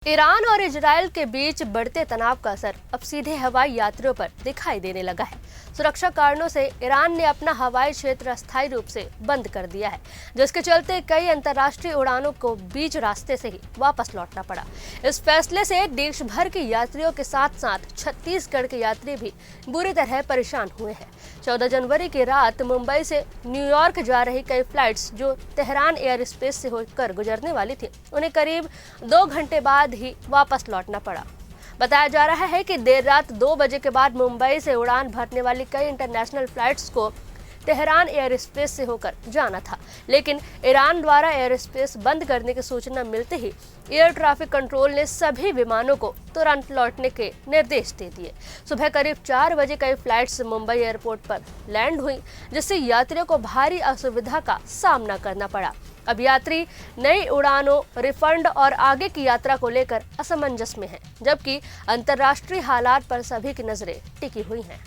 Iran और Israel के बीच बढ़ते तनाव का असर अब सीधे हवाई यात्रियों पर दिखाई देने लगा है। सुरक्षा कारणों से ईरान ने अपना हवाई क्षेत्र अस्थायी रूप से बंद कर दिया है, जिसके चलते कई अंतर्राष्ट्रीय उड़ानों को बीच रास्ते से ही वापस लौटना पड़ा। इस फैसले से देश भर के यात्रियों के साथ साथ छत्तीसगढ़ के यात्री भी बुरी तरह परेशान हुए हैं। 14 जनवरी की रात मुंबई से न्यूयॉर्क जा रही कई फ्लाइट्स जो तेहरान एयर स्पेस से होकर गुजरने वाली थी, उन्हें करीब 2 घंटे बाद ही वापस लौटना पड़ा। बताया जा रहा है कि देर रात 2 बजे के बाद मुंबई से उड़ान भरने वाली कई इंटरनेशनल फ्लाइट्स को तेहरान एयर स्पेस से होकर जाना था, लेकिन ईरान द्वारा एयर स्पेस बंद करने की सूचना मिलते ही एयर ट्रैफिक कंट्रोल ने सभी विमानों को तुरंत लौटने के निर्देश दे दिए। सुबह करीब 4 बजे कई फ्लाइट्स मुंबई एयरपोर्ट पर लैंड हुई, जिससे यात्रियों को भारी असुविधा का सामना करना पड़ा। अब यात्री नई उड़ानों, रिफंड और आगे की यात्रा को लेकर असमंजस में हैं, जबकि अंतर्राष्ट्रीय हालात पर सभी की नजरें टिकी हुई हैं।